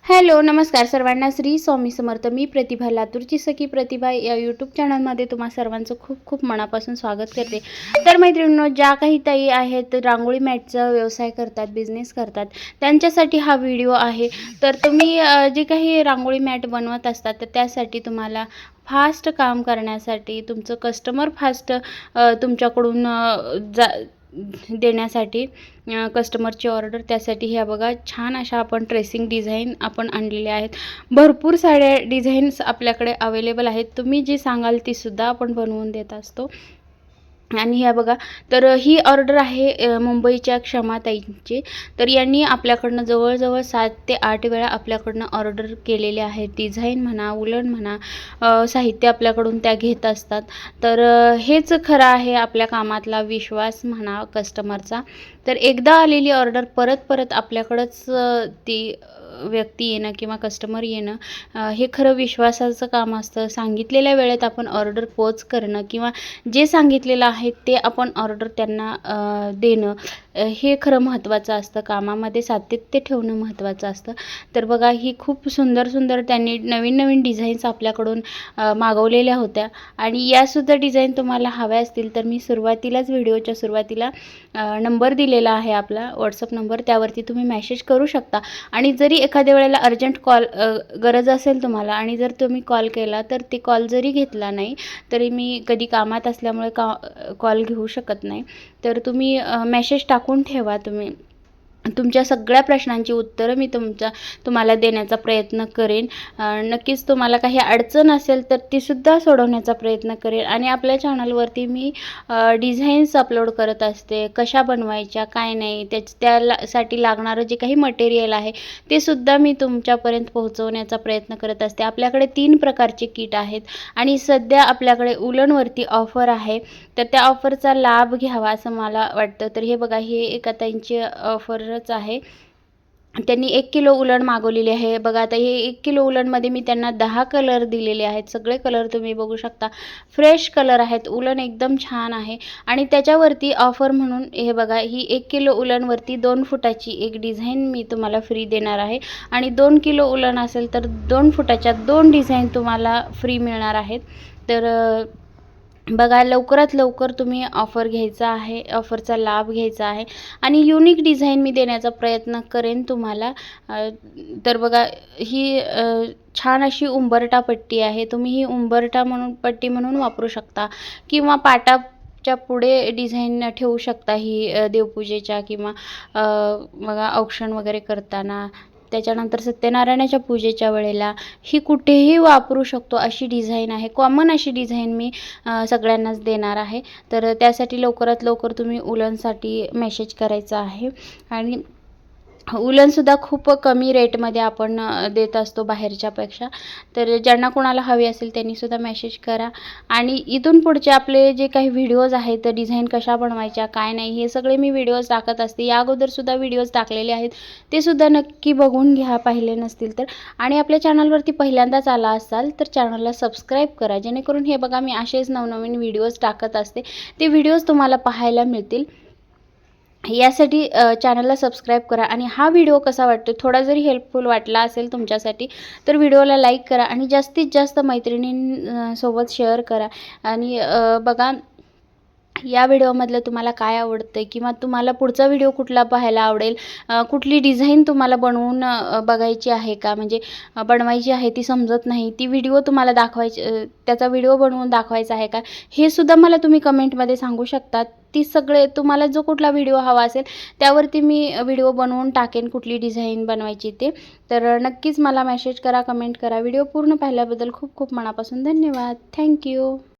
Hello, नमस्कार सर्वांना. श्री स्वामी समर्थ. मी प्रतिभा, लातूरची सखी प्रतिभा या यूट्यूब चॅनलमध्ये तुम्हा सर्वांचं खूप खूप मनापासून स्वागत करते. तर मैत्रिणींनो, ज्या काही ताई आहेत रांगोळी मॅटचा व्यवसाय करतात, बिझनेस करतात, त्यांच्यासाठी हा व्हिडिओ आहे. तर तुम्ही जे काही रांगोळी मॅट बनवत असतात, तर त्यासाठी तुम्हाला फास्ट काम करण्यासाठी, तुमचं कस्टमर फास्ट तुमच्याकडून देण्यासाठी, कस्टमरची ऑर्डर त्यासाठी ह्या बघा छान अशा आपण ट्रेसिंग डिझाईन आपण आणलेल्या आहेत. भरपूर साऱ्या डिझाईन्स आपल्याकडे अवेलेबल आहेत. तुम्ही जी सांगाल ती सुद्धा आपण बनवून देत असतो. आणि ह्या बघा, तर ही ऑर्डर आहे मुंबईच्या क्षमाताईंची. तर यांनी आपल्याकडनं जवळजवळ 7 ते 8 वेळा आपल्याकडनं ऑर्डर केलेले आहेत. डिझाईन म्हणा, उलन म्हणा, साहित्य आपल्याकडून त्या घेत असतात. तर हेच खरं आहे आपल्या कामातला विश्वास म्हणा कस्टमरचा. तर एकदा आलेली ऑर्डर परत परत आपल्याकडंच ती व्यक्ती येणं किंवा कस्टमर येणं हे खरं विश्वासाचं काम असतं. सांगितलेल्या वेळेत आपण ऑर्डर पोच करणं किंवा जे सांगितलेलं आहे ते आपण ऑर्डर त्यांना देणं, हे खरं महत्त्वाचं असतं. कामामध्ये सातत्य ठेवणं महत्त्वाचं असतं. तर बघा, ही खूप सुंदर सुंदर त्यांनी नवीन नवीन डिझाईन्स आपल्याकडून मागवलेल्या होत्या. आणि यासुद्धा डिझाईन तुम्हाला हव्या असतील तर मी सुरुवातीलाच व्हिडिओच्या सुरुवातीला नंबर दिलेला आहे आपला व्हॉट्सअप नंबर, त्यावरती तुम्ही मेसेज करू शकता. आणि जरी एखाद्या वेळेला अर्जंट कॉल गरज असेल तुम्हाला आणि जर तुम्ही कॉल केला तर ते कॉल जरी घेतला नाही तरी मी कधी कामात असल्यामुळे कॉल घेऊ शकत नाही. तर तुम्ही मेसेज टाकून ठेवा. तुमच्या सगळ्या प्रश्नांची उत्तरं मी तुम्हाला देण्याचा प्रयत्न करेन. नक्कीच तुम्हाला काही अडचण असेल तर तीसुद्धा सोडवण्याचा प्रयत्न करेन. आणि आपल्या चॅनलवरती मी डिझाईन्स अपलोड करत असते, कशा बनवायच्या काय नाही, त्यासाठी लागणारं जे काही मटेरियल आहे ते सुद्धा मी तुमच्यापर्यंत पोहोचवण्याचा प्रयत्न करत असते. आपल्याकडे 3 प्रकारचे किट आहेत आणि सध्या आपल्याकडे उलनवरती ऑफर आहे. तर त्या ऑफरचा लाभ घ्यावा असं मला वाटतं. तर हे बघा, हे एका ताईंची ऑफरच आहे. त्यांनी 1 किलो उलन मागवलेली आहे. बघा, आता हे 1 किलो उलनमध्ये मी त्यांना 10 कलर दिलेले आहेत. सगळे कलर तुम्ही बघू शकता, फ्रेश कलर आहेत. उलन एकदम छान आहे. आणि त्याच्यावरती ऑफर म्हणून हे बघा, ही 1 किलो उलनवरती 2 फुटाची एक डिझाईन मी तुम्हाला फ्री देणार आहे. आणि 2 किलो उलन असेल तर 2 फुटाच्या 2 डिझाईन तुम्हाला फ्री मिळणार आहेत. तर बघा, लवकरात लवकर तुम्ही ऑफर घ्यायचा आहे, ऑफरचा लाभ घ्यायचा आहे. आणि युनिक डिझाईन मी देण्याचा प्रयत्न करेन तुम्हाला. तर बघा, ही छान अशी उंबरठा पट्टी आहे. तुम्ही ही उंबरठा पट्टी म्हणून वापरू शकता किंवा पाटाच्या पुढे डिझाईन ठेवू शकता. ही देवपूजेच्या किंवा बघा औक्षण वगैरे करताना, त्याच्यानंतर सत्यनारायणाच्या पूजेच्या वेळेला ही कुठेही वापरू शकतो अशी डिझाईन आहे. कॉमन अशी डिझाईन मी सगळ्यांनाच देणार आहे. तर त्यासाठी लवकरात लवकर तुम्ही उलनसाठी मेसेज करायचा आहे. आणि उलनसुद्धा खूप कमी रेटमध्ये आपण देत असतो बाहेरच्यापेक्षा. तर ज्यांना कोणाला हवी असेल त्यांनीसुद्धा मेसेज करा. आणि इथून पुढचे आपले जे काही व्हिडिओज आहेत, तर डिझाईन कशा बनवायच्या काय नाही हे सगळे मी व्हिडिओज टाकत असते. या अगोदरसुद्धा व्हिडिओज टाकलेले आहेत, ते सुद्धा नक्की बघून घ्या पाहिले नसतील तर. आणि आपल्या चॅनलवरती पहिल्यांदाच आला असाल तर चॅनलला सबस्क्राईब करा, जेणेकरून हे बघा, मी असेच नवनवीन व्हिडिओज टाकत असते, ते व्हिडिओज तुम्हाला पाहायला मिळतील. यासाठी चॅनलला सबस्क्राईब करा. आणि हा व्हिडिओ कसा वाटतो, थोडा जरी हेल्पफुल वाटला असेल तुमच्यासाठी तर व्हिडिओला लाईक करा आणि जास्तीत जास्त मैत्रिणींसोबत शेअर करा. आणि बघा, या व्हिडिओमधलं तुम्हाला काय आवडतं किंवा तुम्हाला पुढचा व्हिडिओ कुठला पाहायला आवडेल, कुठली डिझाईन तुम्हाला बनवून बघायची आहे का, म्हणजे बनवायची आहे ती समजत नाही, ती व्हिडिओ तुम्हाला दाखवायची, त्याचा व्हिडिओ बनवून दाखवायचा आहे का, हे सुद्धा मला तुम्ही कमेंटमध्ये सांगू शकता. ती सगळे तुम्हाला जो कुठला व्हिडिओ हवा असेल त्यावरती मी व्हिडिओ बनवून टाकेन, कुठली डिझाईन बनवायची ते. तर नक्कीच मला मेसेज करा, कमेंट करा. व्हिडिओ पूर्ण पाहिल्याबद्दल खूप खूप मनापासून धन्यवाद. थँक्यू.